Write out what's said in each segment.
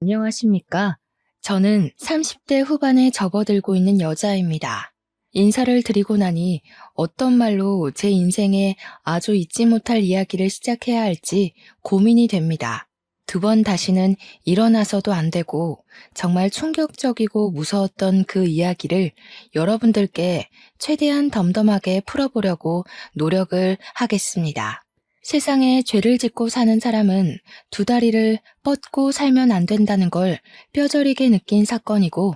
안녕하십니까? 저는 30대 후반에 접어들고 있는 여자입니다. 인사를 드리고 나니 어떤 말로 제 인생에 아주 잊지 못할 이야기를 시작해야 할지 고민이 됩니다. 두 번 다시는 일어나서도 안 되고 정말 충격적이고 무서웠던 그 이야기를 여러분들께 최대한 덤덤하게 풀어보려고 노력을 하겠습니다. 세상에 죄를 짓고 사는 사람은 두 다리를 뻗고 살면 안 된다는 걸 뼈저리게 느낀 사건이고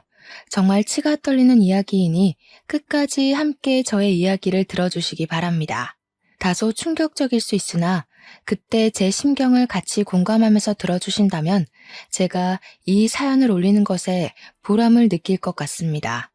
정말 치가 떨리는 이야기이니 끝까지 함께 저의 이야기를 들어주시기 바랍니다. 다소 충격적일 수 있으나 그때 제 심경을 같이 공감하면서 들어주신다면 제가 이 사연을 올리는 것에 보람을 느낄 것 같습니다.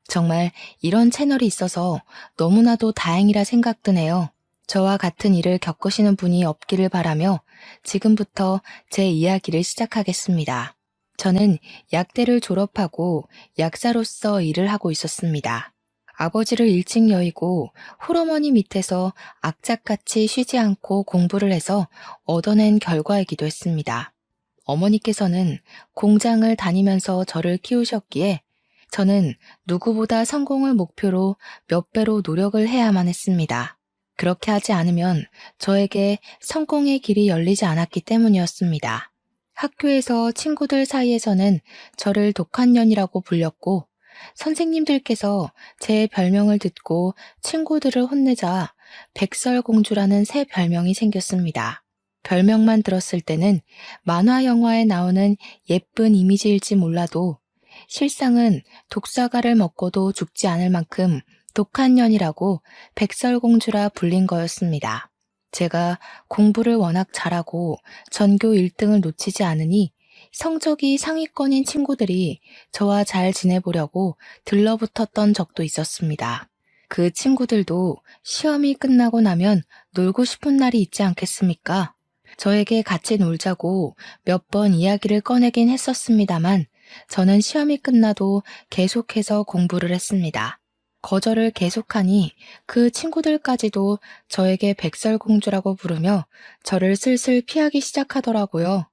정말 이런 채널이 있어서 너무나도 다행이라 생각드네요. 저와 같은 일을 겪으시는 분이 없기를 바라며 지금부터 제 이야기를 시작하겠습니다. 저는 약대를 졸업하고 약사로서 일을 하고 있었습니다. 아버지를 일찍 여의고 홀어머니 밑에서 악착같이 쉬지 않고 공부를 해서 얻어낸 결과이기도 했습니다. 어머니께서는 공장을 다니면서 저를 키우셨기에 저는 누구보다 성공을 목표로 몇 배로 노력을 해야만 했습니다. 그렇게 하지 않으면 저에게 성공의 길이 열리지 않았기 때문이었습니다. 학교에서 친구들 사이에서는 저를 독한 년이라고 불렸고 선생님들께서 제 별명을 듣고 친구들을 혼내자 백설공주라는 새 별명이 생겼습니다. 별명만 들었을 때는 만화 영화에 나오는 예쁜 이미지일지 몰라도 실상은 독사과를 먹고도 죽지 않을 만큼 독한 년이라고 백설공주라 불린 거였습니다. 제가 공부를 워낙 잘하고 전교 1등을 놓치지 않으니 성적이 상위권인 친구들이 저와 잘 지내보려고 들러붙었던 적도 있었습니다. 그 친구들도 시험이 끝나고 나면 놀고 싶은 날이 있지 않겠습니까? 저에게 같이 놀자고 몇 번 이야기를 꺼내긴 했었습니다만 저는 시험이 끝나도 계속해서 공부를 했습니다. 거절을 계속하니 그 친구들까지도 저에게 백설공주라고 부르며 저를 슬슬 피하기 시작하더라고요.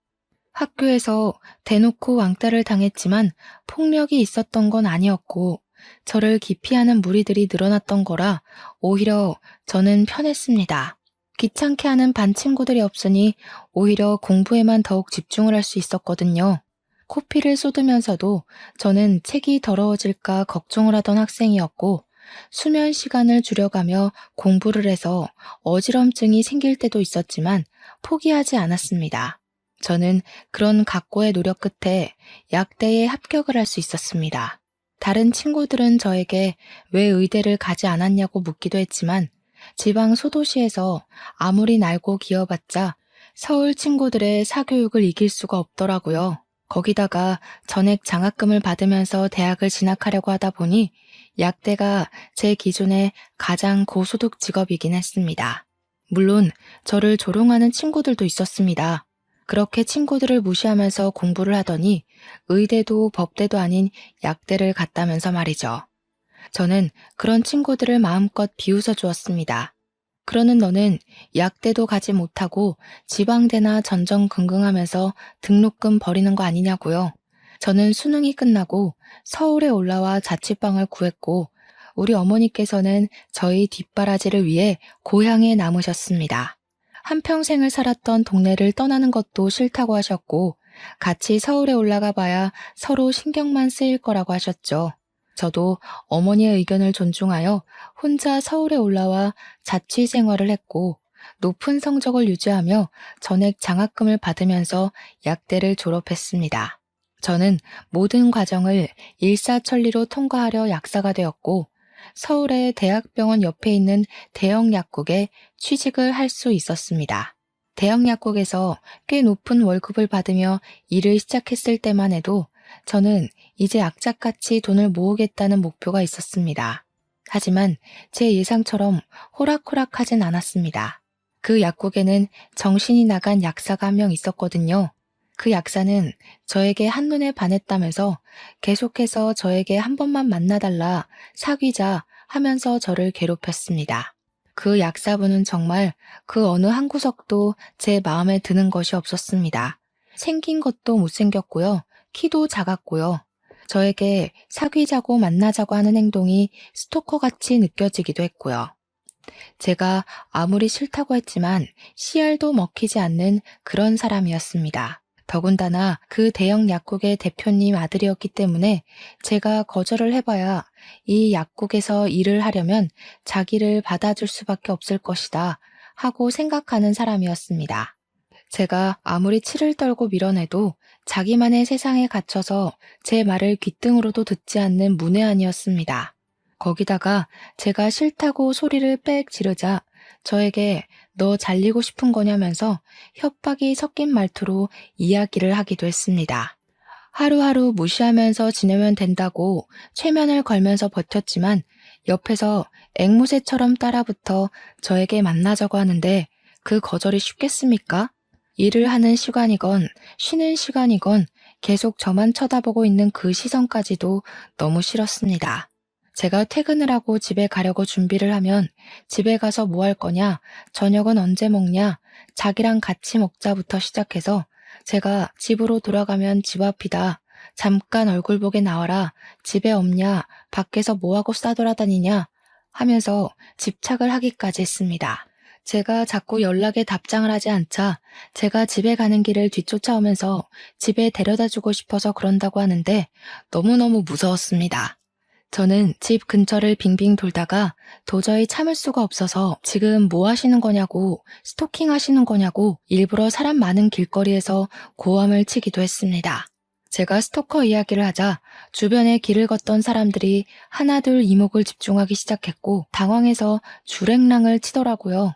학교에서 대놓고 왕따를 당했지만 폭력이 있었던 건 아니었고 저를 기피하는 무리들이 늘어났던 거라 오히려 저는 편했습니다. 귀찮게 하는 반 친구들이 없으니 오히려 공부에만 더욱 집중을 할 수 있었거든요. 코피를 쏟으면서도 저는 책이 더러워질까 걱정을 하던 학생이었고 수면 시간을 줄여가며 공부를 해서 어지럼증이 생길 때도 있었지만 포기하지 않았습니다. 저는 그런 각고의 노력 끝에 약대에 합격을 할 수 있었습니다. 다른 친구들은 저에게 왜 의대를 가지 않았냐고 묻기도 했지만 지방 소도시에서 아무리 날고 기어봤자 서울 친구들의 사교육을 이길 수가 없더라고요. 거기다가 전액 장학금을 받으면서 대학을 진학하려고 하다 보니 약대가 제 기준에 가장 고소득 직업이긴 했습니다. 물론 저를 조롱하는 친구들도 있었습니다. 그렇게 친구들을 무시하면서 공부를 하더니 의대도 법대도 아닌 약대를 갔다면서 말이죠. 저는 그런 친구들을 마음껏 비웃어 주었습니다. 그러는 너는 약대도 가지 못하고 지방대나 전전긍긍하면서 등록금 버리는 거 아니냐고요. 저는 수능이 끝나고 서울에 올라와 자취방을 구했고 우리 어머니께서는 저희 뒷바라지를 위해 고향에 남으셨습니다. 한평생을 살았던 동네를 떠나는 것도 싫다고 하셨고 같이 서울에 올라가 봐야 서로 신경만 쓰일 거라고 하셨죠. 저도 어머니의 의견을 존중하여 혼자 서울에 올라와 자취 생활을 했고 높은 성적을 유지하며 전액 장학금을 받으면서 약대를 졸업했습니다. 저는 모든 과정을 일사천리로 통과하려 약사가 되었고 서울의 대학병원 옆에 있는 대형 약국에 취직을 할 수 있었습니다. 대형 약국에서 꽤 높은 월급을 받으며 일을 시작했을 때만 해도 저는 이제 악착같이 돈을 모으겠다는 목표가 있었습니다. 하지만 제 예상처럼 호락호락하진 않았습니다. 그 약국에는 정신이 나간 약사가 한 명 있었거든요. 그 약사는 저에게 한눈에 반했다면서 계속해서 저에게 한 번만 만나달라, 사귀자 하면서 저를 괴롭혔습니다. 그 약사분은 정말 그 어느 한 구석도 제 마음에 드는 것이 없었습니다. 생긴 것도 못생겼고요. 키도 작았고요. 저에게 사귀자고 만나자고 하는 행동이 스토커같이 느껴지기도 했고요. 제가 아무리 싫다고 했지만 씨알도 먹히지 않는 그런 사람이었습니다. 더군다나 그 대형 약국의 대표님 아들이었기 때문에 제가 거절을 해봐야 이 약국에서 일을 하려면 자기를 받아줄 수밖에 없을 것이다 하고 생각하는 사람이었습니다. 제가 아무리 치를 떨고 밀어내도 자기만의 세상에 갇혀서 제 말을 귓등으로도 듣지 않는 문외한이었습니다. 거기다가 제가 싫다고 소리를 빽 지르자 저에게 너 잘리고 싶은 거냐면서 협박이 섞인 말투로 이야기를 하기도 했습니다. 하루하루 무시하면서 지내면 된다고 최면을 걸면서 버텼지만 옆에서 앵무새처럼 따라붙어 저에게 만나자고 하는데 그 거절이 쉽겠습니까? 일을 하는 시간이건 쉬는 시간이건 계속 저만 쳐다보고 있는 그 시선까지도 너무 싫었습니다. 제가 퇴근을 하고 집에 가려고 준비를 하면 집에 가서 뭐 할 거냐, 저녁은 언제 먹냐, 자기랑 같이 먹자부터 시작해서 제가 집으로 돌아가면 집 앞이다, 잠깐 얼굴 보게 나와라, 집에 없냐, 밖에서 뭐하고 싸돌아다니냐 하면서 집착을 하기까지 했습니다. 제가 자꾸 연락에 답장을 하지 않자 제가 집에 가는 길을 뒤쫓아오면서 집에 데려다 주고 싶어서 그런다고 하는데 너무너무 무서웠습니다. 저는 집 근처를 빙빙 돌다가 도저히 참을 수가 없어서 지금 뭐 하시는 거냐고, 스토킹 하시는 거냐고 일부러 사람 많은 길거리에서 고함을 치기도 했습니다. 제가 스토커 이야기를 하자 주변에 길을 걷던 사람들이 하나둘 이목을 집중하기 시작했고 당황해서 줄행랑을 치더라고요.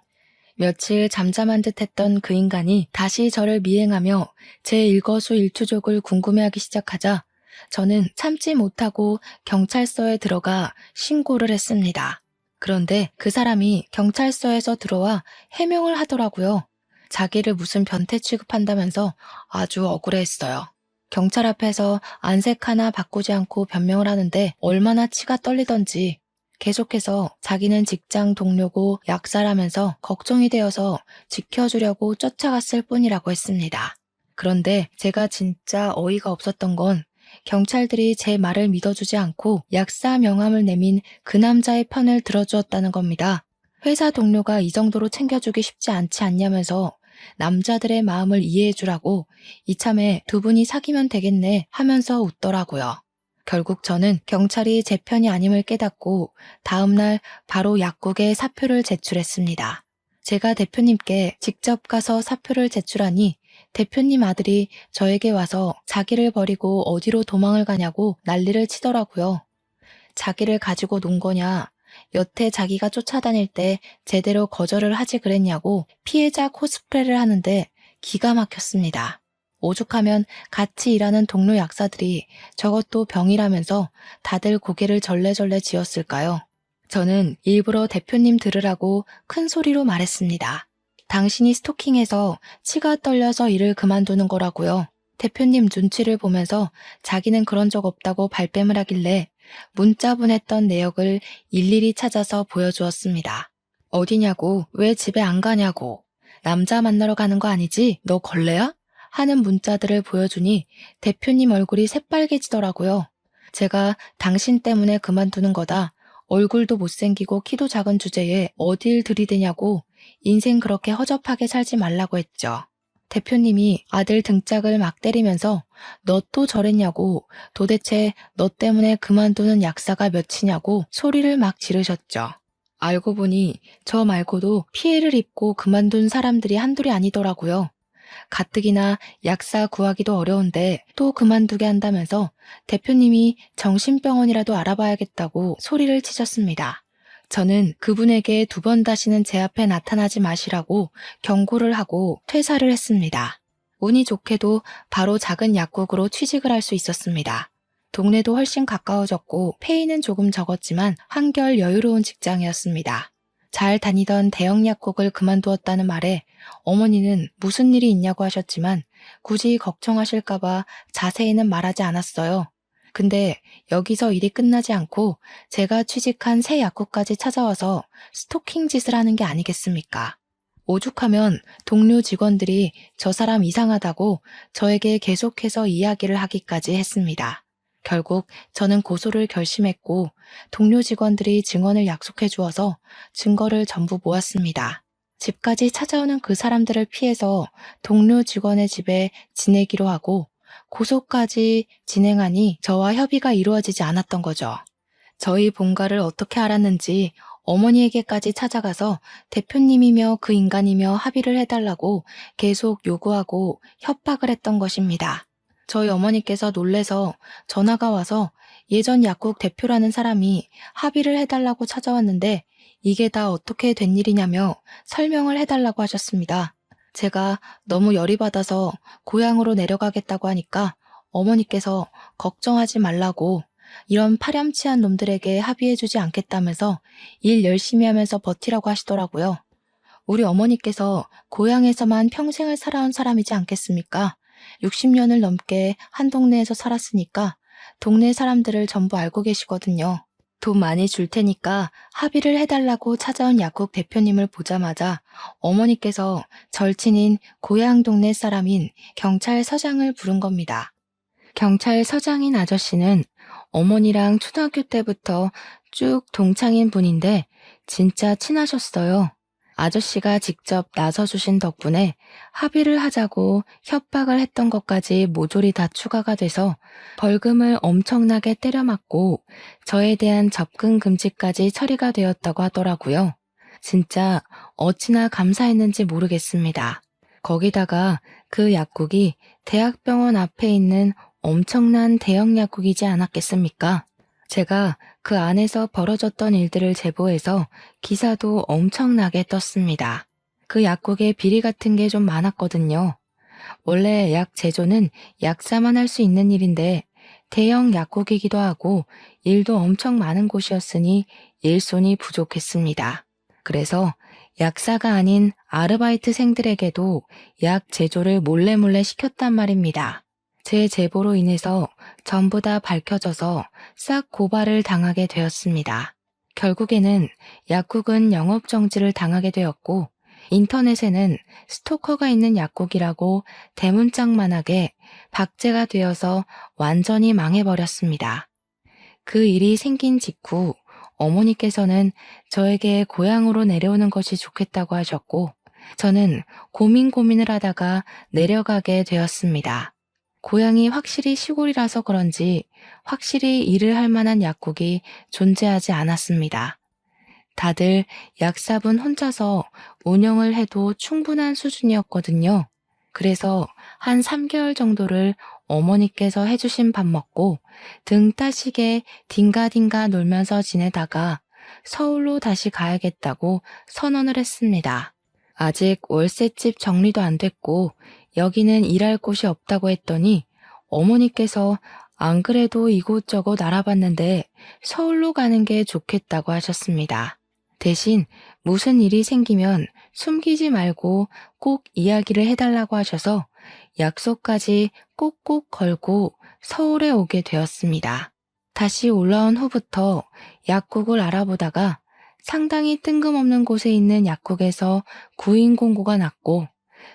며칠 잠잠한 듯 했던 그 인간이 다시 저를 미행하며 제 일거수일투족을 궁금해하기 시작하자 저는 참지 못하고 경찰서에 들어가 신고를 했습니다. 그런데 그 사람이 경찰서에서 들어와 해명을 하더라고요. 자기를 무슨 변태 취급한다면서 아주 억울해했어요. 경찰 앞에서 안색 하나 바꾸지 않고 변명을 하는데 얼마나 치가 떨리던지 계속해서 자기는 직장 동료고 약사라면서 걱정이 되어서 지켜주려고 쫓아갔을 뿐이라고 했습니다. 그런데 제가 진짜 어이가 없었던 건 경찰들이 제 말을 믿어주지 않고 약사 명함을 내민 그 남자의 편을 들어주었다는 겁니다. 회사 동료가 이 정도로 챙겨주기 쉽지 않지 않냐면서 남자들의 마음을 이해해주라고 이참에 두 분이 사귀면 되겠네 하면서 웃더라고요. 결국 저는 경찰이 제 편이 아님을 깨닫고 다음날 바로 약국에 사표를 제출했습니다. 제가 대표님께 직접 가서 사표를 제출하니 대표님 아들이 저에게 와서 자기를 버리고 어디로 도망을 가냐고 난리를 치더라고요. 자기를 가지고 논 거냐, 여태 자기가 쫓아다닐 때 제대로 거절을 하지 그랬냐고 피해자 코스프레를 하는데 기가 막혔습니다. 오죽하면 같이 일하는 동료 약사들이 저것도 병이라면서 다들 고개를 절레절레 지었을까요? 저는 일부러 대표님 들으라고 큰 소리로 말했습니다. 당신이 스토킹해서 치가 떨려서 일을 그만두는 거라고요. 대표님 눈치를 보면서 자기는 그런 적 없다고 발뺌을 하길래 문자 보냈던 내역을 일일이 찾아서 보여주었습니다. 어디냐고, 왜 집에 안 가냐고, 남자 만나러 가는 거 아니지? 너 걸레야? 하는 문자들을 보여주니 대표님 얼굴이 새빨개지더라고요. 제가 당신 때문에 그만두는 거다. 얼굴도 못생기고 키도 작은 주제에 어딜 들이대냐고 인생 그렇게 허접하게 살지 말라고 했죠. 대표님이 아들 등짝을 막 때리면서 너 또 저랬냐고 도대체 너 때문에 그만두는 약사가 몇이냐고 소리를 막 지르셨죠. 알고 보니 저 말고도 피해를 입고 그만둔 사람들이 한둘이 아니더라고요. 가뜩이나 약사 구하기도 어려운데 또 그만두게 한다면서 대표님이 정신병원이라도 알아봐야겠다고 소리를 치셨습니다. 저는 그분에게 두 번 다시는 제 앞에 나타나지 마시라고 경고를 하고 퇴사를 했습니다. 운이 좋게도 바로 작은 약국으로 취직을 할 수 있었습니다. 동네도 훨씬 가까워졌고 페이는 조금 적었지만 한결 여유로운 직장이었습니다. 잘 다니던 대형 약국을 그만두었다는 말에 어머니는 무슨 일이 있냐고 하셨지만 굳이 걱정하실까봐 자세히는 말하지 않았어요. 근데 여기서 일이 끝나지 않고 제가 취직한 새 약국까지 찾아와서 스토킹 짓을 하는 게 아니겠습니까? 오죽하면 동료 직원들이 저 사람 이상하다고 저에게 계속해서 이야기를 하기까지 했습니다. 결국 저는 고소를 결심했고 동료 직원들이 증언을 약속해 주어서 증거를 전부 모았습니다. 집까지 찾아오는 그 사람들을 피해서 동료 직원의 집에 지내기로 하고 고소까지 진행하니 저와 협의가 이루어지지 않았던 거죠. 저희 본가를 어떻게 알았는지 어머니에게까지 찾아가서 대표님이며 그 인간이며 합의를 해달라고 계속 요구하고 협박을 했던 것입니다. 저희 어머니께서 놀래서 전화가 와서 예전 약국 대표라는 사람이 합의를 해달라고 찾아왔는데 이게 다 어떻게 된 일이냐며 설명을 해달라고 하셨습니다. 제가 너무 열이 받아서 고향으로 내려가겠다고 하니까 어머니께서 걱정하지 말라고 이런 파렴치한 놈들에게 합의해주지 않겠다면서 일 열심히 하면서 버티라고 하시더라고요. 우리 어머니께서 고향에서만 평생을 살아온 사람이지 않겠습니까? 60년을 넘게 한 동네에서 살았으니까 동네 사람들을 전부 알고 계시거든요. 돈 많이 줄 테니까 합의를 해달라고 찾아온 약국 대표님을 보자마자 어머니께서 절친인 고향 동네 사람인 경찰서장을 부른 겁니다. 경찰서장인 아저씨는 어머니랑 초등학교 때부터 쭉 동창인 분인데 진짜 친하셨어요. 아저씨가 직접 나서주신 덕분에 합의를 하자고 협박을 했던 것까지 모조리 다 추가가 돼서 벌금을 엄청나게 때려맞고 저에 대한 접근 금지까지 처리가 되었다고 하더라고요. 진짜 어찌나 감사했는지 모르겠습니다. 거기다가 그 약국이 대학병원 앞에 있는 엄청난 대형 약국이지 않았겠습니까? 제가 그 안에서 벌어졌던 일들을 제보해서 기사도 엄청나게 떴습니다. 그 약국에 비리 같은 게 좀 많았거든요. 원래 약 제조는 약사만 할 수 있는 일인데 대형 약국이기도 하고 일도 엄청 많은 곳이었으니 일손이 부족했습니다. 그래서 약사가 아닌 아르바이트생들에게도 약 제조를 몰래 시켰단 말입니다. 제 제보로 인해서 전부 다 밝혀져서 싹 고발을 당하게 되었습니다. 결국에는 약국은 영업정지를 당하게 되었고 인터넷에는 스토커가 있는 약국이라고 대문짝만하게 박제가 되어서 완전히 망해버렸습니다. 그 일이 생긴 직후 어머니께서는 저에게 고향으로 내려오는 것이 좋겠다고 하셨고 저는 고민을 하다가 내려가게 되었습니다. 고향이 확실히 시골이라서 그런지 확실히 일을 할 만한 약국이 존재하지 않았습니다. 다들 약사분 혼자서 운영을 해도 충분한 수준이었거든요. 그래서 한 3개월 정도를 어머니께서 해주신 밥 먹고 등 따시게 딩가딩가 놀면서 지내다가 서울로 다시 가야겠다고 선언을 했습니다. 아직 월세집 정리도 안 됐고 여기는 일할 곳이 없다고 했더니 어머니께서 안 그래도 이곳저곳 알아봤는데 서울로 가는 게 좋겠다고 하셨습니다. 대신 무슨 일이 생기면 숨기지 말고 꼭 이야기를 해달라고 하셔서 약속까지 꼭꼭 걸고 서울에 오게 되었습니다. 다시 올라온 후부터 약국을 알아보다가 상당히 뜬금없는 곳에 있는 약국에서 구인 공고가 났고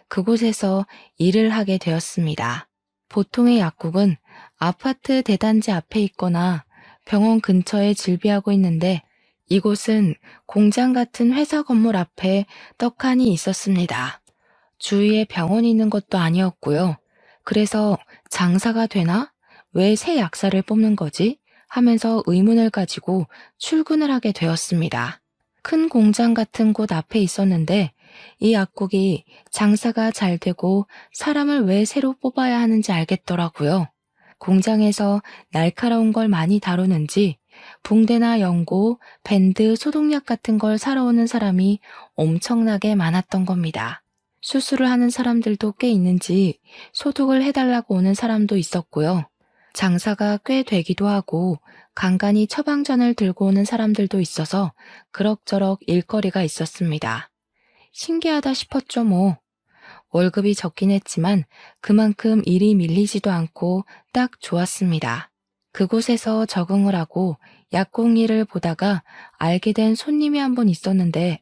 그곳에서 일을 하게 되었습니다. 보통의 약국은 아파트 대단지 앞에 있거나 병원 근처에 질비하고 있는데 이곳은 공장 같은 회사 건물 앞에 떡하니 있었습니다. 주위에 병원이 있는 것도 아니었고요. 그래서 장사가 되나? 왜 새 약사를 뽑는 거지? 하면서 의문을 가지고 출근을 하게 되었습니다. 큰 공장 같은 곳 앞에 있었는데 이 약국이 장사가 잘 되고 사람을 왜 새로 뽑아야 하는지 알겠더라고요. 공장에서 날카로운 걸 많이 다루는지 붕대나 연고, 밴드, 소독약 같은 걸 사러 오는 사람이 엄청나게 많았던 겁니다. 수술을 하는 사람들도 꽤 있는지 소독을 해달라고 오는 사람도 있었고요. 장사가 꽤 되기도 하고 간간히 처방전을 들고 오는 사람들도 있어서 그럭저럭 일거리가 있었습니다. 신기하다 싶었죠 뭐. 월급이 적긴 했지만 그만큼 일이 밀리지도 않고 딱 좋았습니다. 그곳에서 적응을 하고 약국 일을 보다가 알게 된 손님이 한 분 있었는데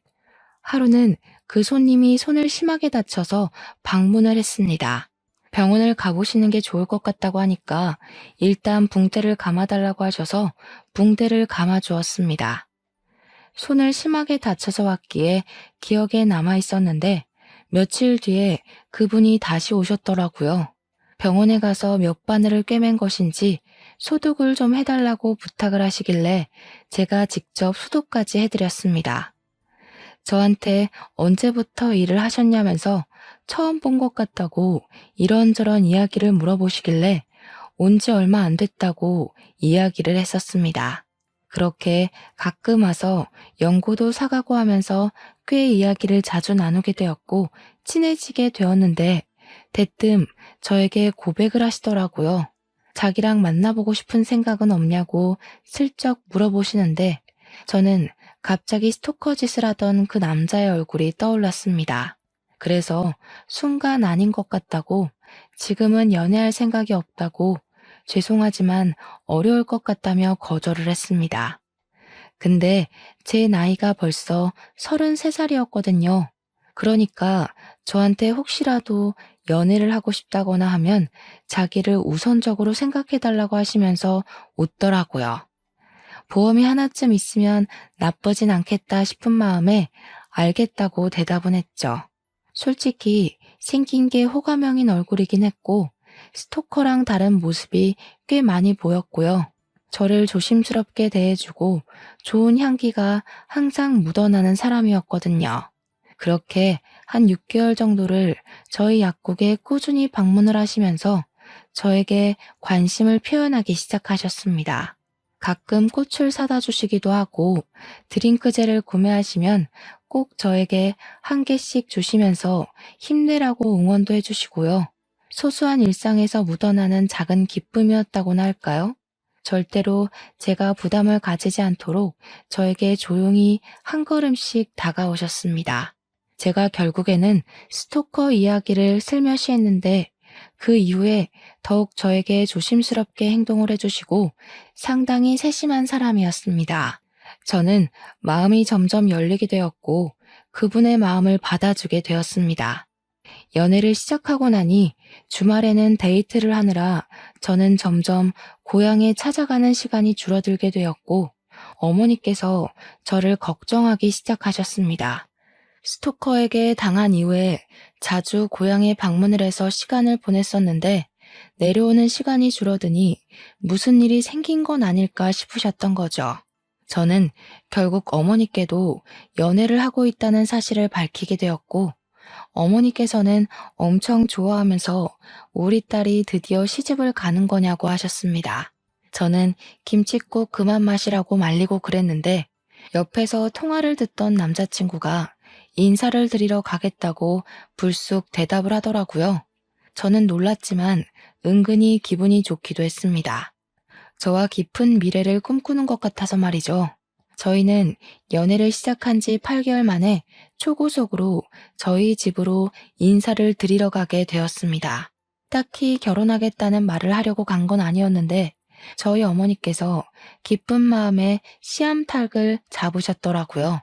하루는 그 손님이 손을 심하게 다쳐서 방문을 했습니다. 병원을 가보시는 게 좋을 것 같다고 하니까 일단 붕대를 감아달라고 하셔서 붕대를 감아주었습니다. 손을 심하게 다쳐서 왔기에 기억에 남아 있었는데 며칠 뒤에 그분이 다시 오셨더라고요. 병원에 가서 몇 바늘을 꿰맨 것인지 소독을 좀 해달라고 부탁을 하시길래 제가 직접 소독까지 해드렸습니다. 저한테 언제부터 일을 하셨냐면서 처음 본 것 같다고 이런저런 이야기를 물어보시길래 온지 얼마 안 됐다고 이야기를 했었습니다. 그렇게 가끔 와서 연고도 사가고 하면서 꽤 이야기를 자주 나누게 되었고 친해지게 되었는데 대뜸 저에게 고백을 하시더라고요. 자기랑 만나보고 싶은 생각은 없냐고 슬쩍 물어보시는데 저는 갑자기 스토커 짓을 하던 그 남자의 얼굴이 떠올랐습니다. 그래서 순간 아닌 것 같다고 지금은 연애할 생각이 없다고 죄송하지만 어려울 것 같다며 거절을 했습니다. 근데 제 나이가 벌써 33살이었거든요. 그러니까 저한테 혹시라도 연애를 하고 싶다거나 하면 자기를 우선적으로 생각해달라고 하시면서 웃더라고요. 보험이 하나쯤 있으면 나쁘진 않겠다 싶은 마음에 알겠다고 대답은 했죠. 솔직히 생긴 게 호감형인 얼굴이긴 했고 스토커랑 다른 모습이 꽤 많이 보였고요. 저를 조심스럽게 대해주고 좋은 향기가 항상 묻어나는 사람이었거든요. 그렇게 한 6개월 정도를 저희 약국에 꾸준히 방문을 하시면서 저에게 관심을 표현하기 시작하셨습니다. 가끔 꽃을 사다 주시기도 하고 드링크젤을 구매하시면 꼭 저에게 한 개씩 주시면서 힘내라고 응원도 해주시고요. 소소한 일상에서 묻어나는 작은 기쁨이었다고나 할까요? 절대로 제가 부담을 가지지 않도록 저에게 조용히 한 걸음씩 다가오셨습니다. 제가 결국에는 스토커 이야기를 슬며시 했는데 그 이후에 더욱 저에게 조심스럽게 행동을 해주시고 상당히 세심한 사람이었습니다. 저는 마음이 점점 열리게 되었고 그분의 마음을 받아주게 되었습니다. 연애를 시작하고 나니 주말에는 데이트를 하느라 저는 점점 고향에 찾아가는 시간이 줄어들게 되었고 어머니께서 저를 걱정하기 시작하셨습니다. 스토커에게 당한 이후에 자주 고향에 방문을 해서 시간을 보냈었는데 내려오는 시간이 줄어드니 무슨 일이 생긴 건 아닐까 싶으셨던 거죠. 저는 결국 어머니께도 연애를 하고 있다는 사실을 밝히게 되었고 어머니께서는 엄청 좋아하면서 우리 딸이 드디어 시집을 가는 거냐고 하셨습니다. 저는 김칫국 그만 마시라고 말리고 그랬는데 옆에서 통화를 듣던 남자친구가 인사를 드리러 가겠다고 불쑥 대답을 하더라고요. 저는 놀랐지만 은근히 기분이 좋기도 했습니다. 저와 깊은 미래를 꿈꾸는 것 같아서 말이죠. 저희는 연애를 시작한 지 8개월 만에 초고속으로 저희 집으로 인사를 드리러 가게 되었습니다. 딱히 결혼하겠다는 말을 하려고 간 건 아니었는데 저희 어머니께서 기쁜 마음에 씨암탉을 잡으셨더라고요.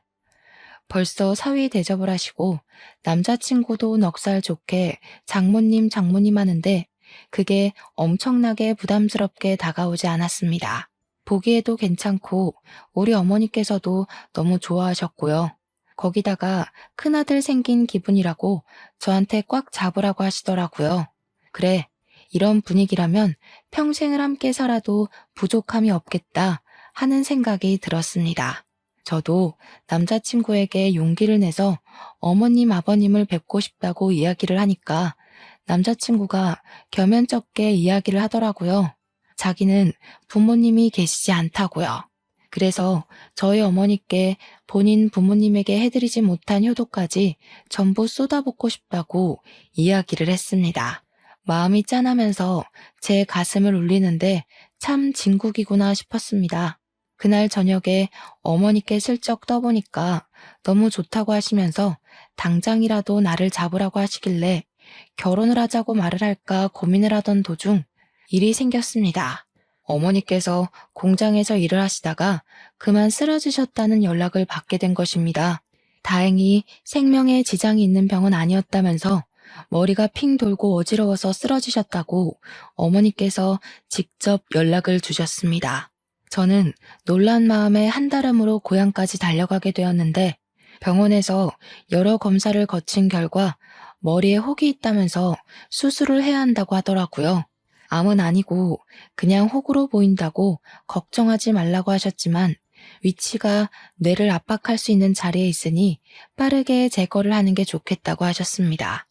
벌써 사위 대접을 하시고 남자친구도 넉살 좋게 장모님 하는데 그게 엄청나게 부담스럽게 다가오지 않았습니다. 보기에도 괜찮고 우리 어머니께서도 너무 좋아하셨고요. 거기다가 큰아들 생긴 기분이라고 저한테 꽉 잡으라고 하시더라고요. 그래, 이런 분위기라면 평생을 함께 살아도 부족함이 없겠다 하는 생각이 들었습니다. 저도 남자친구에게 용기를 내서 어머님, 아버님을 뵙고 싶다고 이야기를 하니까 남자친구가 겸연쩍게 이야기를 하더라고요. 자기는 부모님이 계시지 않다고요. 그래서 저희 어머니께 본인 부모님에게 해드리지 못한 효도까지 전부 쏟아붓고 싶다고 이야기를 했습니다. 마음이 짠하면서 제 가슴을 울리는데 참 진국이구나 싶었습니다. 그날 저녁에 어머니께 슬쩍 떠보니까 너무 좋다고 하시면서 당장이라도 나를 잡으라고 하시길래 결혼을 하자고 말을 할까 고민을 하던 도중 일이 생겼습니다. 어머니께서 공장에서 일을 하시다가 그만 쓰러지셨다는 연락을 받게 된 것입니다. 다행히 생명에 지장이 있는 병은 아니었다면서 머리가 핑 돌고 어지러워서 쓰러지셨다고 어머니께서 직접 연락을 주셨습니다. 저는 놀란 마음에 한달음으로 고향까지 달려가게 되었는데 병원에서 여러 검사를 거친 결과 머리에 혹이 있다면서 수술을 해야 한다고 하더라고요. 암은 아니고 그냥 혹으로 보인다고 걱정하지 말라고 하셨지만 위치가 뇌를 압박할 수 있는 자리에 있으니 빠르게 제거를 하는 게 좋겠다고 하셨습니다.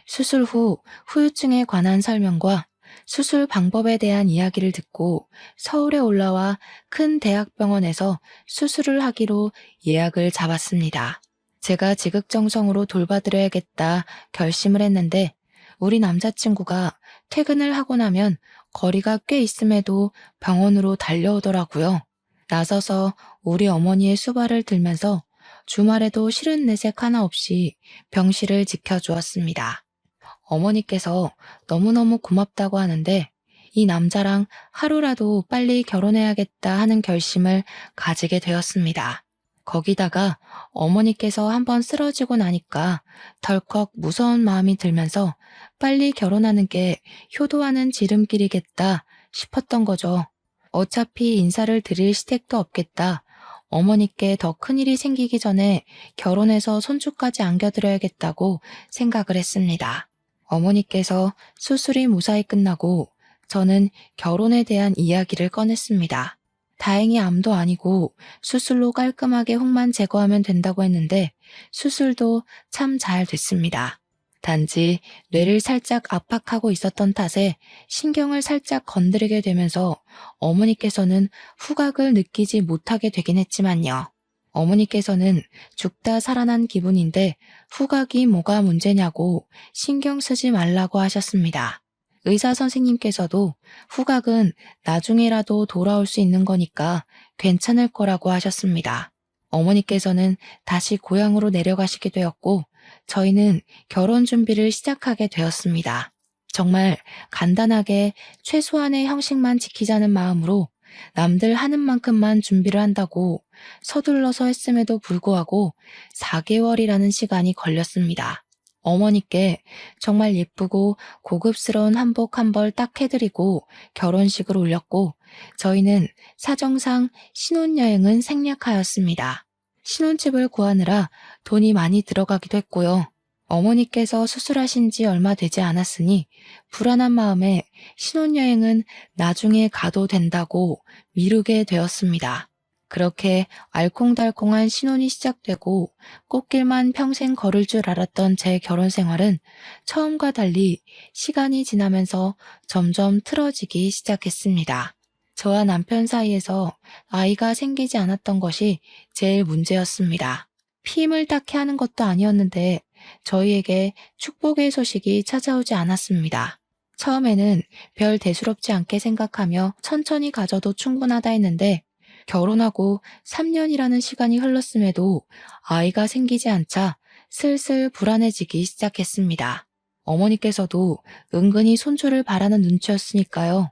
수술 후 후유증에 관한 설명과 수술 방법에 대한 이야기를 듣고 서울에 올라와 큰 대학병원에서 수술을 하기로 예약을 잡았습니다. 제가 지극정성으로 돌봐드려야겠다 결심을 했는데 우리 남자친구가 퇴근을 하고 나면 거리가 꽤 있음에도 병원으로 달려오더라고요. 나서서 우리 어머니의 수발을 들면서 주말에도 싫은 내색 하나 없이 병실을 지켜주었습니다. 어머니께서 너무너무 고맙다고 하는데 이 남자랑 하루라도 빨리 결혼해야겠다 하는 결심을 가지게 되었습니다. 거기다가 어머니께서 한번 쓰러지고 나니까 덜컥 무서운 마음이 들면서 빨리 결혼하는 게 효도하는 지름길이겠다 싶었던 거죠. 어차피 인사를 드릴 시댁도 없겠다. 어머니께 더 큰일이 생기기 전에 결혼해서 손주까지 안겨드려야겠다고 생각을 했습니다. 어머니께서 수술이 무사히 끝나고 저는 결혼에 대한 이야기를 꺼냈습니다. 다행히 암도 아니고 수술로 깔끔하게 혹만 제거하면 된다고 했는데 수술도 참 잘 됐습니다. 단지 뇌를 살짝 압박하고 있었던 탓에 신경을 살짝 건드리게 되면서 어머니께서는 후각을 느끼지 못하게 되긴 했지만요. 어머니께서는 죽다 살아난 기분인데 후각이 뭐가 문제냐고 신경 쓰지 말라고 하셨습니다. 의사 선생님께서도 후각은 나중에라도 돌아올 수 있는 거니까 괜찮을 거라고 하셨습니다. 어머니께서는 다시 고향으로 내려가시게 되었고 저희는 결혼 준비를 시작하게 되었습니다. 정말 간단하게 최소한의 형식만 지키자는 마음으로 남들 하는 만큼만 준비를 한다고 서둘러서 했음에도 불구하고 4개월이라는 시간이 걸렸습니다. 어머니께 정말 예쁘고 고급스러운 한복 한 벌 딱 해드리고 결혼식을 올렸고 저희는 사정상 신혼여행은 생략하였습니다. 신혼집을 구하느라 돈이 많이 들어가기도 했고요. 어머니께서 수술하신 지 얼마 되지 않았으니 불안한 마음에 신혼여행은 나중에 가도 된다고 미루게 되었습니다. 그렇게 알콩달콩한 신혼이 시작되고 꽃길만 평생 걸을 줄 알았던 제 결혼 생활은 처음과 달리 시간이 지나면서 점점 틀어지기 시작했습니다. 저와 남편 사이에서 아이가 생기지 않았던 것이 제일 문제였습니다. 피임을 딱히 하는 것도 아니었는데 저희에게 축복의 소식이 찾아오지 않았습니다. 처음에는 별 대수롭지 않게 생각하며 천천히 가져도 충분하다 했는데 결혼하고 3년이라는 시간이 흘렀음에도 아이가 생기지 않자 슬슬 불안해지기 시작했습니다. 어머니께서도 은근히 손주를 바라는 눈치였으니까요.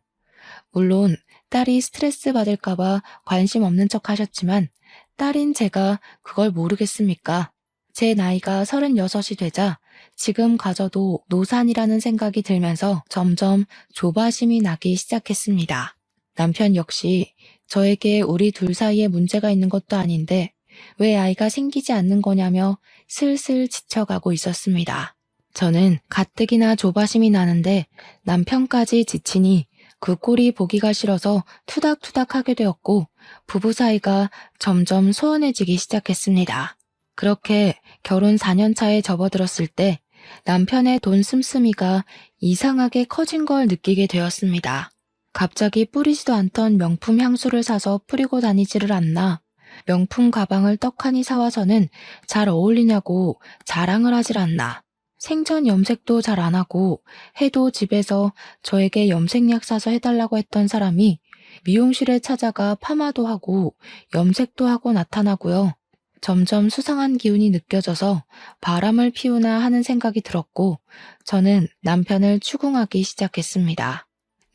물론 딸이 스트레스 받을까봐 관심 없는 척 하셨지만 딸인 제가 그걸 모르겠습니까? 제 나이가 36이 되자 지금 가져도 노산이라는 생각이 들면서 점점 조바심이 나기 시작했습니다. 남편 역시 저에게 우리 둘 사이에 문제가 있는 것도 아닌데 왜 아이가 생기지 않는 거냐며 슬슬 지쳐가고 있었습니다. 저는 가뜩이나 조바심이 나는데 남편까지 지치니 그 꼴이 보기가 싫어서 투닥투닥하게 되었고 부부 사이가 점점 소원해지기 시작했습니다. 그렇게 결혼 4년 차에 접어들었을 때 남편의 돈 씀씀이가 이상하게 커진 걸 느끼게 되었습니다. 갑자기 뿌리지도 않던 명품 향수를 사서 뿌리고 다니지를 않나, 명품 가방을 떡하니 사와서는 잘 어울리냐고 자랑을 하질 않나, 생전 염색도 잘 안 하고 해도 집에서 저에게 염색약 사서 해달라고 했던 사람이 미용실에 찾아가 파마도 하고 염색도 하고 나타나고요. 점점 수상한 기운이 느껴져서 바람을 피우나 하는 생각이 들었고 저는 남편을 추궁하기 시작했습니다.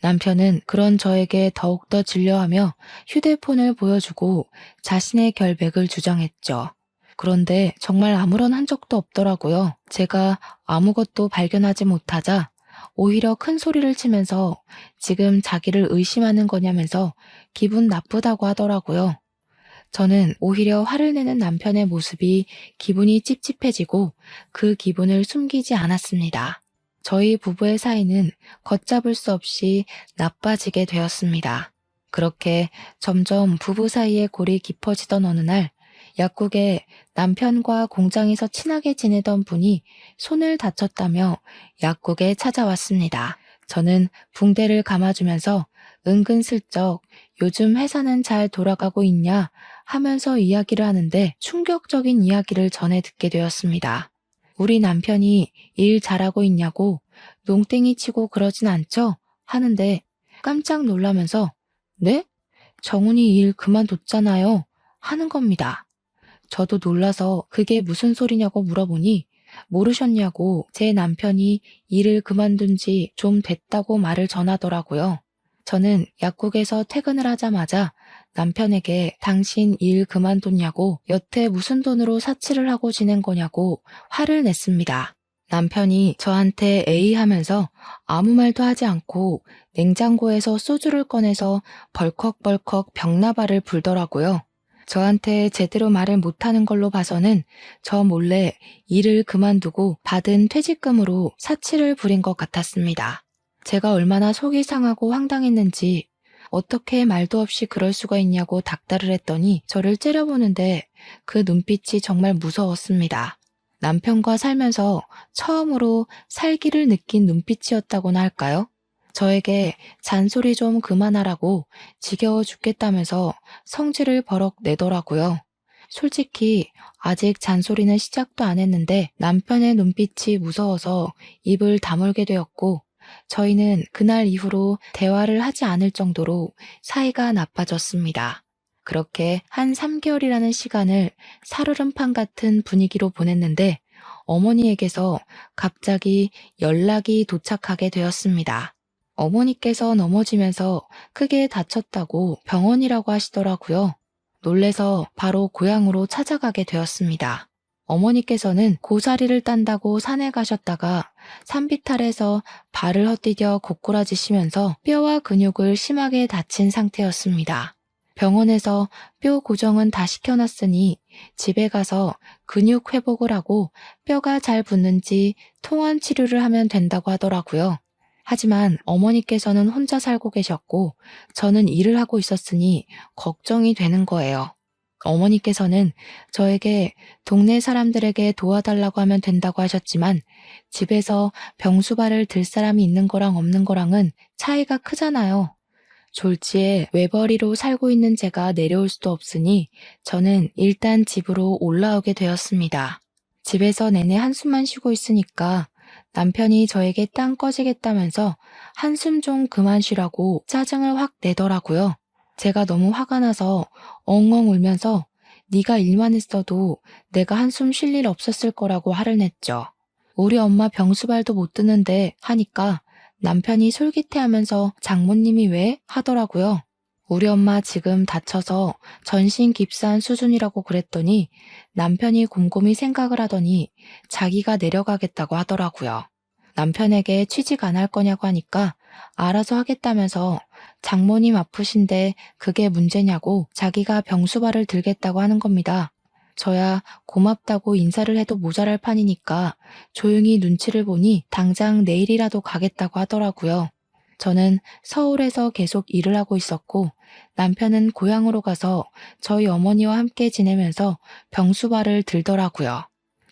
남편은 그런 저에게 더욱더 질려하며 휴대폰을 보여주고 자신의 결백을 주장했죠. 그런데 정말 아무런 흔적도 없더라고요. 제가 아무것도 발견하지 못하자 오히려 큰 소리를 치면서 지금 자기를 의심하는 거냐면서 기분 나쁘다고 하더라고요. 저는 오히려 화를 내는 남편의 모습이 기분이 찝찝해지고 그 기분을 숨기지 않았습니다. 저희 부부의 사이는 걷잡을 수 없이 나빠지게 되었습니다. 그렇게 점점 부부 사이의 골이 깊어지던 어느 날, 약국에 남편과 공장에서 친하게 지내던 분이 손을 다쳤다며 약국에 찾아왔습니다. 저는 붕대를 감아주면서 은근슬쩍 요즘 회사는 잘 돌아가고 있냐 하면서 이야기를 하는데 충격적인 이야기를 전해 듣게 되었습니다. 우리 남편이 일 잘하고 있냐고 농땡이 치고 그러진 않죠? 하는데 깜짝 놀라면서 네? 정훈이 일 그만뒀잖아요. 하는 겁니다. 저도 놀라서 그게 무슨 소리냐고 물어보니 모르셨냐고 제 남편이 일을 그만둔 지 좀 됐다고 말을 전하더라고요. 저는 약국에서 퇴근을 하자마자 남편에게 당신 일 그만뒀냐고 여태 무슨 돈으로 사치를 하고 지낸 거냐고 화를 냈습니다. 남편이 저한테 에이 하면서 아무 말도 하지 않고 냉장고에서 소주를 꺼내서 벌컥벌컥 벽나발을 불더라고요. 저한테 제대로 말을 못하는 걸로 봐서는 저 몰래 일을 그만두고 받은 퇴직금으로 사치를 부린 것 같았습니다. 제가 얼마나 속이 상하고 황당했는지 어떻게 말도 없이 그럴 수가 있냐고 닥달을 했더니 저를 째려보는데 그 눈빛이 정말 무서웠습니다. 남편과 살면서 처음으로 살기를 느낀 눈빛이었다고나 할까요? 저에게 잔소리 좀 그만하라고 지겨워 죽겠다면서 성질을 버럭 내더라고요. 솔직히 아직 잔소리는 시작도 안 했는데 남편의 눈빛이 무서워서 입을 다물게 되었고 저희는 그날 이후로 대화를 하지 않을 정도로 사이가 나빠졌습니다. 그렇게 한 3개월이라는 시간을 살얼음판 같은 분위기로 보냈는데 어머니에게서 갑자기 연락이 도착하게 되었습니다. 어머니께서 넘어지면서 크게 다쳤다고 병원이라고 하시더라고요. 놀래서 바로 고향으로 찾아가게 되었습니다. 어머니께서는 고사리를 딴다고 산에 가셨다가 산비탈에서 발을 헛디뎌 고꾸라지시면서 뼈와 근육을 심하게 다친 상태였습니다. 병원에서 뼈 고정은 다 시켜놨으니 집에 가서 근육 회복을 하고 뼈가 잘 붙는지 통원 치료를 하면 된다고 하더라고요. 하지만 어머니께서는 혼자 살고 계셨고 저는 일을 하고 있었으니 걱정이 되는 거예요. 어머니께서는 저에게 동네 사람들에게 도와달라고 하면 된다고 하셨지만 집에서 병수발을 들 사람이 있는 거랑 없는 거랑은 차이가 크잖아요. 졸지에 외벌이로 살고 있는 제가 내려올 수도 없으니 저는 일단 집으로 올라오게 되었습니다. 집에서 내내 한숨만 쉬고 있으니까 남편이 저에게 땅 꺼지겠다면서 한숨 좀 그만 쉬라고 짜증을 확 내더라고요. 제가 너무 화가 나서 엉엉 울면서 네가 일만 했어도 내가 한숨 쉴 일 없었을 거라고 화를 냈죠. 우리 엄마 병수발도 못 드는데 하니까 남편이 솔깃해하면서 장모님이 왜? 하더라고요. 우리 엄마 지금 다쳐서 전신 깁스한 수준이라고 그랬더니 남편이 곰곰이 생각을 하더니 자기가 내려가겠다고 하더라고요. 남편에게 취직 안 할 거냐고 하니까 알아서 하겠다면서 장모님 아프신데 그게 문제냐고 자기가 병수발을 들겠다고 하는 겁니다. 저야 고맙다고 인사를 해도 모자랄 판이니까 조용히 눈치를 보니 당장 내일이라도 가겠다고 하더라고요. 저는 서울에서 계속 일을 하고 있었고 남편은 고향으로 가서 저희 어머니와 함께 지내면서 병수발을 들더라고요.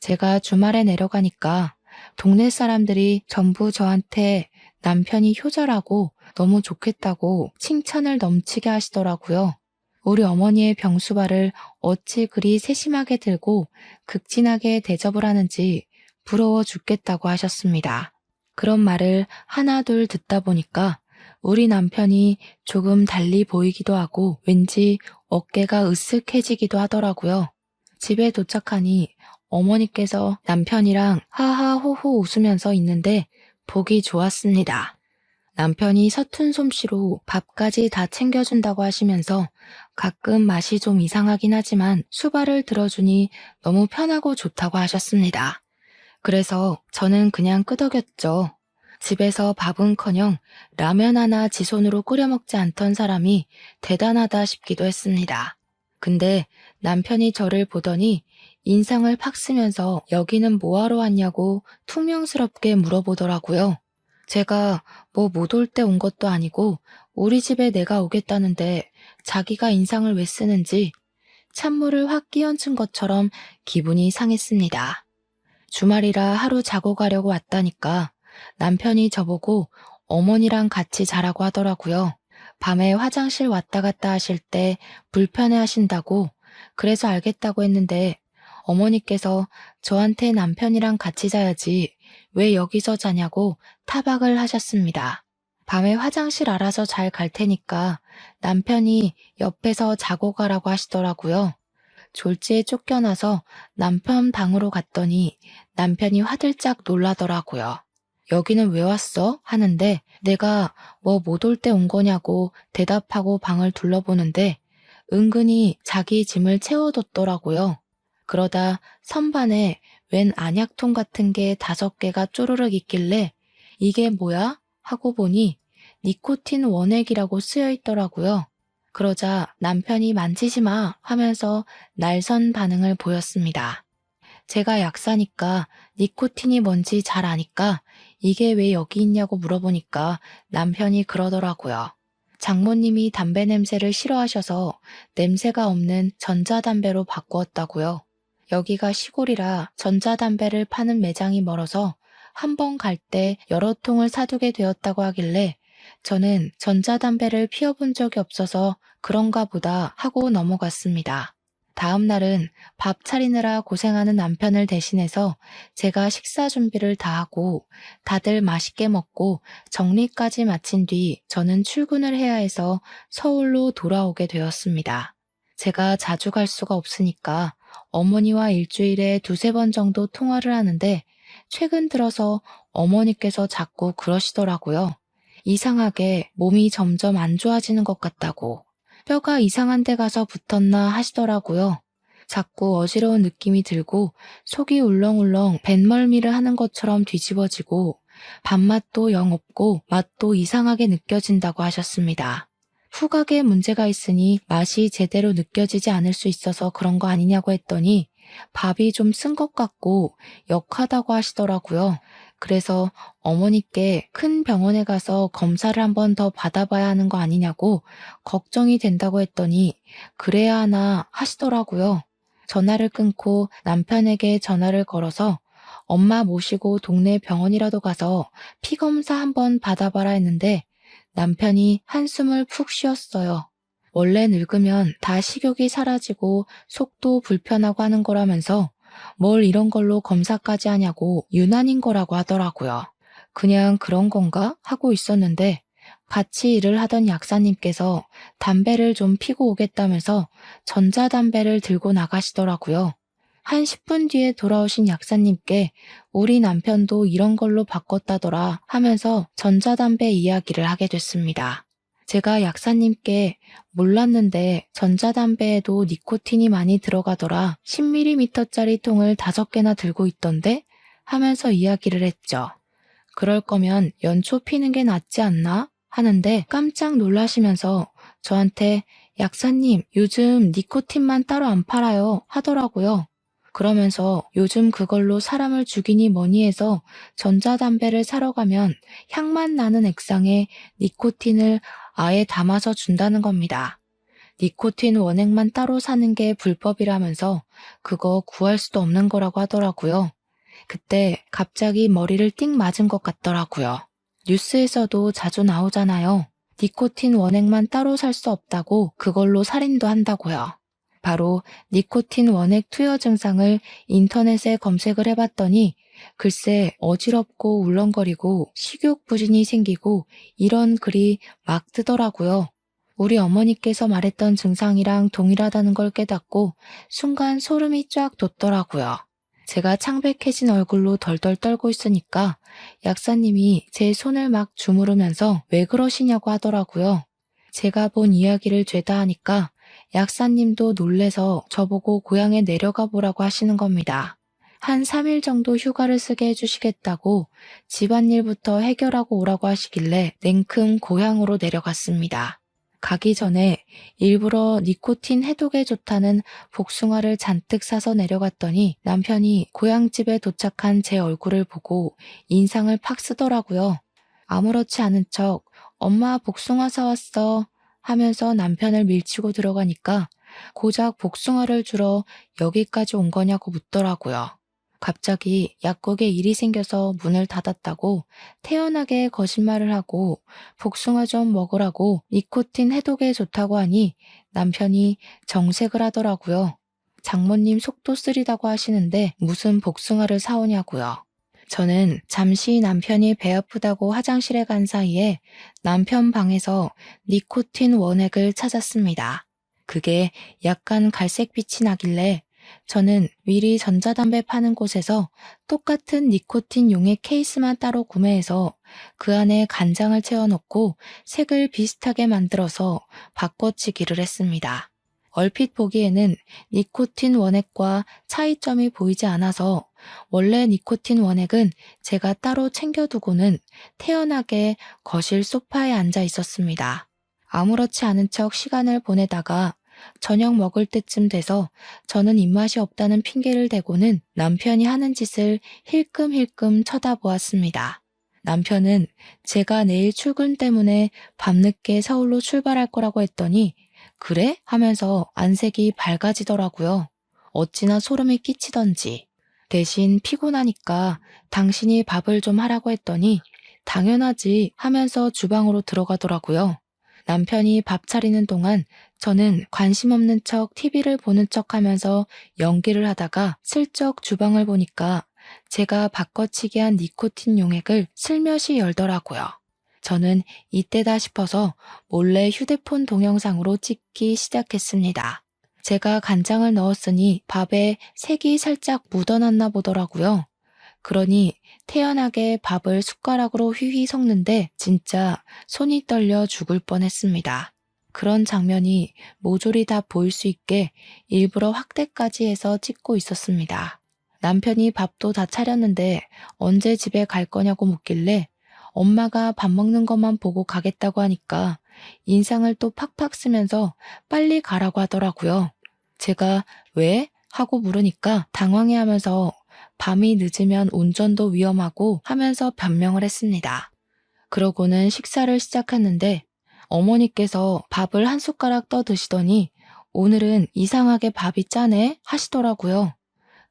제가 주말에 내려가니까 동네 사람들이 전부 저한테 남편이 효자라고 너무 좋겠다고 칭찬을 넘치게 하시더라고요. 우리 어머니의 병수발을 어찌 그리 세심하게 들고 극진하게 대접을 하는지 부러워 죽겠다고 하셨습니다. 그런 말을 하나 둘 듣다 보니까 우리 남편이 조금 달리 보이기도 하고 왠지 어깨가 으쓱해지기도 하더라고요. 집에 도착하니 어머니께서 남편이랑 하하호호 웃으면서 있는데 보기 좋았습니다. 남편이 서툰 솜씨로 밥까지 다 챙겨준다고 하시면서 가끔 맛이 좀 이상하긴 하지만 수발을 들어주니 너무 편하고 좋다고 하셨습니다. 그래서 저는 그냥 끄덕였죠. 집에서 밥은커녕 라면 하나 지 손으로 끓여 먹지 않던 사람이 대단하다 싶기도 했습니다. 근데 남편이 저를 보더니 인상을 팍 쓰면서 여기는 뭐하러 왔냐고 퉁명스럽게 물어보더라고요. 제가 뭐 못 올 때 온 것도 아니고 우리 집에 내가 오겠다는데 자기가 인상을 왜 쓰는지 찬물을 확 끼얹은 것처럼 기분이 상했습니다. 주말이라 하루 자고 가려고 왔다니까 남편이 저보고 어머니랑 같이 자라고 하더라고요. 밤에 화장실 왔다 갔다 하실 때 불편해 하신다고 그래서 알겠다고 했는데 어머니께서 저한테 남편이랑 같이 자야지 왜 여기서 자냐고 타박을 하셨습니다. 밤에 화장실 알아서 잘 갈 테니까 남편이 옆에서 자고 가라고 하시더라고요. 졸지에 쫓겨나서 남편 방으로 갔더니 남편이 화들짝 놀라더라고요. 여기는 왜 왔어? 하는데 내가 뭐 못 올 때 온 거냐고 대답하고 방을 둘러보는데 은근히 자기 짐을 채워뒀더라고요. 그러다 선반에 웬 안약통 같은 게 5개가 쪼르륵 있길래 이게 뭐야? 하고 보니 니코틴 원액이라고 쓰여 있더라고요. 그러자 남편이 만지지 마 하면서 날선 반응을 보였습니다. 제가 약사니까 니코틴이 뭔지 잘 아니까 이게 왜 여기 있냐고 물어보니까 남편이 그러더라고요. 장모님이 담배 냄새를 싫어하셔서 냄새가 없는 전자담배로 바꾸었다고요. 여기가 시골이라 전자담배를 파는 매장이 멀어서 한 번 갈 때 여러 통을 사두게 되었다고 하길래 저는 전자담배를 피워본 적이 없어서 그런가 보다 하고 넘어갔습니다. 다음 날은 밥 차리느라 고생하는 남편을 대신해서 제가 식사 준비를 다 하고 다들 맛있게 먹고 정리까지 마친 뒤 저는 출근을 해야 해서 서울로 돌아오게 되었습니다. 제가 자주 갈 수가 없으니까 어머니와 일주일에 2~3번 정도 통화를 하는데 최근 들어서 어머니께서 자꾸 그러시더라고요. 이상하게 몸이 점점 안 좋아지는 것 같다고. 뼈가 이상한 데 가서 붙었나 하시더라고요. 자꾸 어지러운 느낌이 들고 속이 울렁울렁 뱃멀미를 하는 것처럼 뒤집어지고 밥맛도 영 없고 맛도 이상하게 느껴진다고 하셨습니다. 후각에 문제가 있으니 맛이 제대로 느껴지지 않을 수 있어서 그런 거 아니냐고 했더니 밥이 좀 쓴 것 같고 역하다고 하시더라고요. 그래서 어머니께 큰 병원에 가서 검사를 한 번 더 받아봐야 하는 거 아니냐고 걱정이 된다고 했더니 그래야 하나 하시더라고요. 전화를 끊고 남편에게 전화를 걸어서 엄마 모시고 동네 병원이라도 가서 피 검사 한번 받아봐라 했는데 남편이 한숨을 푹 쉬었어요. 원래 늙으면 다 식욕이 사라지고 속도 불편하고 하는 거라면서 뭘 이런 걸로 검사까지 하냐고 유난인 거라고 하더라고요. 그냥 그런 건가? 하고 있었는데 같이 일을 하던 약사님께서 담배를 좀 피고 오겠다면서 전자담배를 들고 나가시더라고요. 한 10분 뒤에 돌아오신 약사님께 우리 남편도 이런 걸로 바꿨다더라 하면서 전자담배 이야기를 하게 됐습니다. 제가 약사님께 몰랐는데 전자담배에도 니코틴이 많이 들어가더라. 10ml짜리 통을 5개나 들고 있던데? 하면서 이야기를 했죠. 그럴 거면 연초 피는 게 낫지 않나? 하는데 깜짝 놀라시면서 저한테 약사님 요즘 니코틴만 따로 안 팔아요 하더라고요. 그러면서 요즘 그걸로 사람을 죽이니 뭐니 해서 전자담배를 사러 가면 향만 나는 액상에 니코틴을 아예 담아서 준다는 겁니다. 니코틴 원액만 따로 사는 게 불법이라면서 그거 구할 수도 없는 거라고 하더라고요. 그때 갑자기 머리를 띵 맞은 것 같더라고요. 뉴스에서도 자주 나오잖아요. 니코틴 원액만 따로 살 수 없다고 그걸로 살인도 한다고요. 바로 니코틴 원액 투여 증상을 인터넷에 검색을 해봤더니 글쎄 어지럽고 울렁거리고 식욕 부진이 생기고 이런 글이 막 뜨더라고요. 우리 어머니께서 말했던 증상이랑 동일하다는 걸 깨닫고 순간 소름이 쫙 돋더라고요. 제가 창백해진 얼굴로 덜덜 떨고 있으니까 약사님이 제 손을 막 주무르면서 왜 그러시냐고 하더라고요. 제가 본 이야기를 죄다 하니까 약사님도 놀래서 저보고 고향에 내려가 보라고 하시는 겁니다. 한 3일 정도 휴가를 쓰게 해주시겠다고 집안일부터 해결하고 오라고 하시길래 냉큼 고향으로 내려갔습니다. 가기 전에 일부러 니코틴 해독에 좋다는 복숭아를 잔뜩 사서 내려갔더니 남편이 고향집에 도착한 제 얼굴을 보고 인상을 팍 쓰더라고요. 아무렇지 않은 척 엄마 복숭아 사왔어 하면서 남편을 밀치고 들어가니까 고작 복숭아를 주러 여기까지 온 거냐고 묻더라고요. 갑자기 약국에 일이 생겨서 문을 닫았다고 태연하게 거짓말을 하고 복숭아 좀 먹으라고 니코틴 해독에 좋다고 하니 남편이 정색을 하더라고요. 장모님 속도 쓰리다고 하시는데 무슨 복숭아를 사오냐고요. 저는 잠시 남편이 배 아프다고 화장실에 간 사이에 남편 방에서 니코틴 원액을 찾았습니다. 그게 약간 갈색빛이 나길래 저는 미리 전자담배 파는 곳에서 똑같은 니코틴 용액 케이스만 따로 구매해서 그 안에 간장을 채워넣고 색을 비슷하게 만들어서 바꿔치기를 했습니다. 얼핏 보기에는 니코틴 원액과 차이점이 보이지 않아서 원래 니코틴 원액은 제가 따로 챙겨두고는 태연하게 거실 소파에 앉아 있었습니다. 아무렇지 않은 척 시간을 보내다가 저녁 먹을 때쯤 돼서 저는 입맛이 없다는 핑계를 대고는 남편이 하는 짓을 힐끔힐끔 쳐다보았습니다. 남편은 제가 내일 출근 때문에 밤늦게 서울로 출발할 거라고 했더니 그래? 하면서 안색이 밝아지더라고요. 어찌나 소름이 끼치던지. 대신 피곤하니까 당신이 밥을 좀 하라고 했더니 당연하지 하면서 주방으로 들어가더라고요. 남편이 밥 차리는 동안 저는 관심 없는 척 TV를 보는 척 하면서 연기를 하다가 슬쩍 주방을 보니까 제가 바꿔치기 한 니코틴 용액을 슬며시 열더라고요. 저는 이때다 싶어서 몰래 휴대폰 동영상으로 찍기 시작했습니다. 제가 간장을 넣었으니 밥에 색이 살짝 묻어났나 보더라고요. 그러니 태연하게 밥을 숟가락으로 휘휘 섞는데 진짜 손이 떨려 죽을 뻔했습니다. 그런 장면이 모조리 다 보일 수 있게 일부러 확대까지 해서 찍고 있었습니다. 남편이 밥도 다 차렸는데 언제 집에 갈 거냐고 묻길래 엄마가 밥 먹는 것만 보고 가겠다고 하니까 인상을 또 팍팍 쓰면서 빨리 가라고 하더라고요. 제가 왜? 하고 물으니까 당황해하면서 밤이 늦으면 운전도 위험하고 하면서 변명을 했습니다. 그러고는 식사를 시작했는데 어머니께서 밥을 한 숟가락 떠 드시더니 오늘은 이상하게 밥이 짜네 하시더라고요.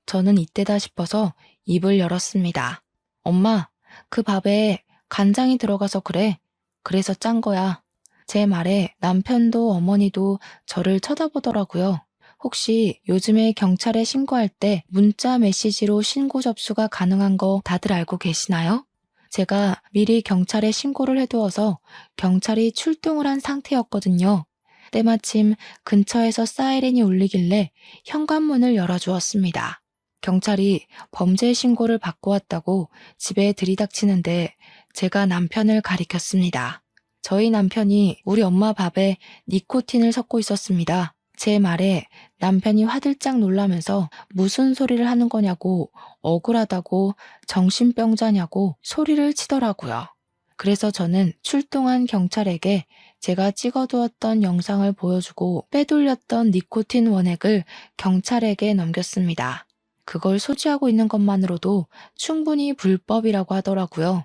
저는 이때다 싶어서 입을 열었습니다. 엄마, 그 밥에 간장이 들어가서 그래. 그래서 짠 거야. 제 말에 남편도 어머니도 저를 쳐다보더라고요. 혹시 요즘에 경찰에 신고할 때 문자 메시지로 신고 접수가 가능한 거 다들 알고 계시나요? 제가 미리 경찰에 신고를 해두어서 경찰이 출동을 한 상태였거든요. 때마침 근처에서 사이렌이 울리길래 현관문을 열어주었습니다. 경찰이 범죄 신고를 받고 왔다고 집에 들이닥치는데 제가 남편을 가리켰습니다. 저희 남편이 우리 엄마 밥에 니코틴을 섞고 있었습니다. 제 말에 남편이 화들짝 놀라면서 무슨 소리를 하는 거냐고 억울하다고 정신병자냐고 소리를 치더라고요. 그래서 저는 출동한 경찰에게 제가 찍어두었던 영상을 보여주고 빼돌렸던 니코틴 원액을 경찰에게 넘겼습니다. 그걸 소지하고 있는 것만으로도 충분히 불법이라고 하더라고요.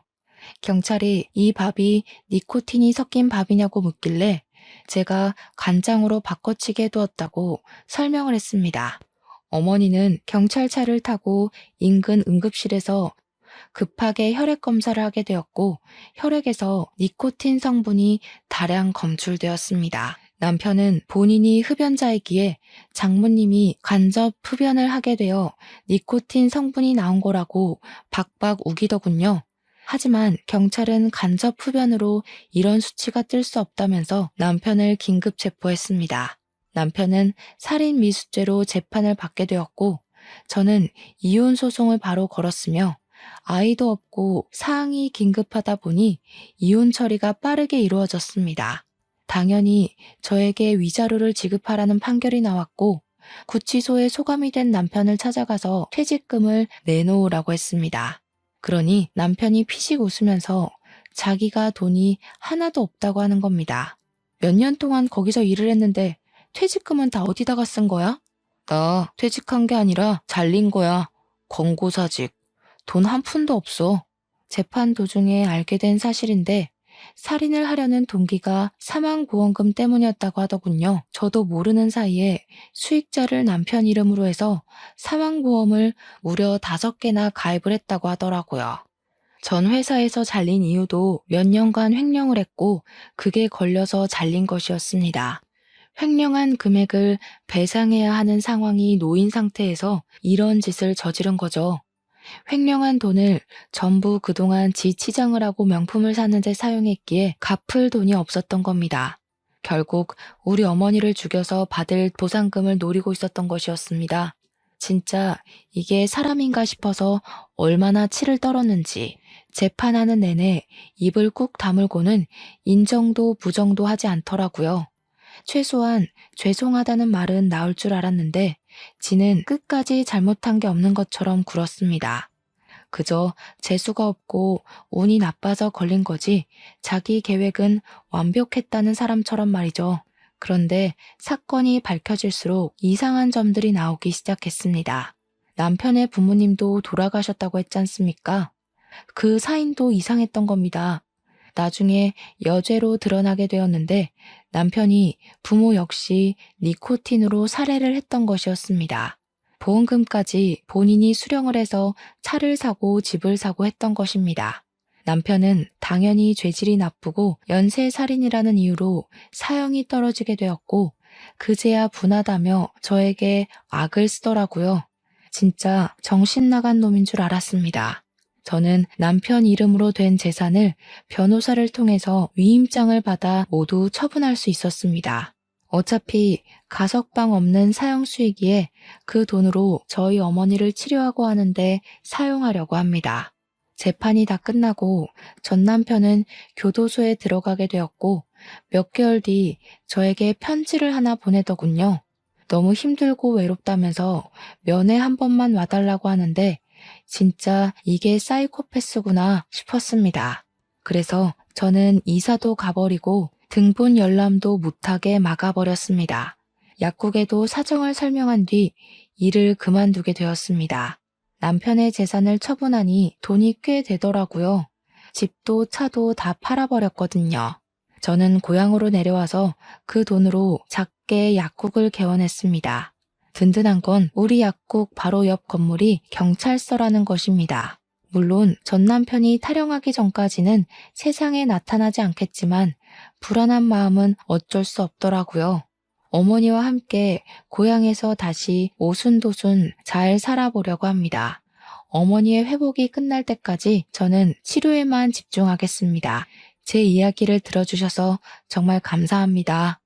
경찰이 이 밥이 니코틴이 섞인 밥이냐고 묻길래 제가 간장으로 바꿔치기 해두었다고 설명을 했습니다. 어머니는 경찰차를 타고 인근 응급실에서 급하게 혈액 검사를 하게 되었고 혈액에서 니코틴 성분이 다량 검출되었습니다. 남편은 본인이 흡연자이기에 장모님이 간접 흡연을 하게 되어 니코틴 성분이 나온 거라고 박박 우기더군요. 하지만 경찰은 간접 흡연으로 이런 수치가 뜰 수 없다면서 남편을 긴급 체포했습니다. 남편은 살인 미수죄로 재판을 받게 되었고 저는 이혼 소송을 바로 걸었으며 아이도 없고 사항이 긴급하다 보니 이혼 처리가 빠르게 이루어졌습니다. 당연히 저에게 위자료를 지급하라는 판결이 나왔고 구치소에 소감이 된 남편을 찾아가서 퇴직금을 내놓으라고 했습니다. 그러니 남편이 피식 웃으면서 자기가 돈이 하나도 없다고 하는 겁니다. 몇 년 동안 거기서 일을 했는데 퇴직금은 다 어디다가 쓴 거야? 나 퇴직한 게 아니라 잘린 거야. 권고사직. 돈 한 푼도 없어. 재판 도중에 알게 된 사실인데 살인을 하려는 동기가 사망보험금 때문이었다고 하더군요. 저도 모르는 사이에 수익자를 남편 이름으로 해서 사망보험을 무려 5개나 가입을 했다고 하더라고요. 전 회사에서 잘린 이유도 몇 년간 횡령을 했고 그게 걸려서 잘린 것이었습니다. 횡령한 금액을 배상해야 하는 상황이 놓인 상태에서 이런 짓을 저지른 거죠. 횡령한 돈을 전부 그동안 지 치장을 하고 명품을 사는데 사용했기에 갚을 돈이 없었던 겁니다. 결국 우리 어머니를 죽여서 받을 보상금을 노리고 있었던 것이었습니다. 진짜 이게 사람인가 싶어서 얼마나 치를 떨었는지 재판하는 내내 입을 꾹 다물고는 인정도 부정도 하지 않더라고요. 최소한 죄송하다는 말은 나올 줄 알았는데 지는 끝까지 잘못한 게 없는 것처럼 굴었습니다. 그저 재수가 없고 운이 나빠서 걸린 거지 자기 계획은 완벽했다는 사람처럼 말이죠. 그런데 사건이 밝혀질수록 이상한 점들이 나오기 시작했습니다. 남편의 부모님도 돌아가셨다고 했지 않습니까? 그 사인도 이상했던 겁니다. 나중에 여죄로 드러나게 되었는데 남편이 부모 역시 니코틴으로 살해를 했던 것이었습니다. 보험금까지 본인이 수령을 해서 차를 사고 집을 사고 했던 것입니다. 남편은 당연히 죄질이 나쁘고 연쇄살인이라는 이유로 사형이 떨어지게 되었고 그제야 분하다며 저에게 악을 쓰더라고요. 진짜 정신 나간 놈인 줄 알았습니다. 저는 남편 이름으로 된 재산을 변호사를 통해서 위임장을 받아 모두 처분할 수 있었습니다. 어차피 가석방 없는 사형수이기에 그 돈으로 저희 어머니를 치료하고 하는데 사용하려고 합니다. 재판이 다 끝나고 전 남편은 교도소에 들어가게 되었고 몇 개월 뒤 저에게 편지를 하나 보내더군요. 너무 힘들고 외롭다면서 면회 한 번만 와달라고 하는데 진짜 이게 사이코패스구나 싶었습니다. 그래서 저는 이사도 가버리고 등본 열람도 못하게 막아버렸습니다. 약국에도 사정을 설명한 뒤 일을 그만두게 되었습니다. 남편의 재산을 처분하니 돈이 꽤 되더라고요. 집도 차도 다 팔아버렸거든요. 저는 고향으로 내려와서 그 돈으로 작게 약국을 개원했습니다. 든든한 건 우리 약국 바로 옆 건물이 경찰서라는 것입니다. 물론 전 남편이 탈영하기 전까지는 세상에 나타나지 않겠지만 불안한 마음은 어쩔 수 없더라고요. 어머니와 함께 고향에서 다시 오순도순 잘 살아보려고 합니다. 어머니의 회복이 끝날 때까지 저는 치료에만 집중하겠습니다. 제 이야기를 들어주셔서 정말 감사합니다.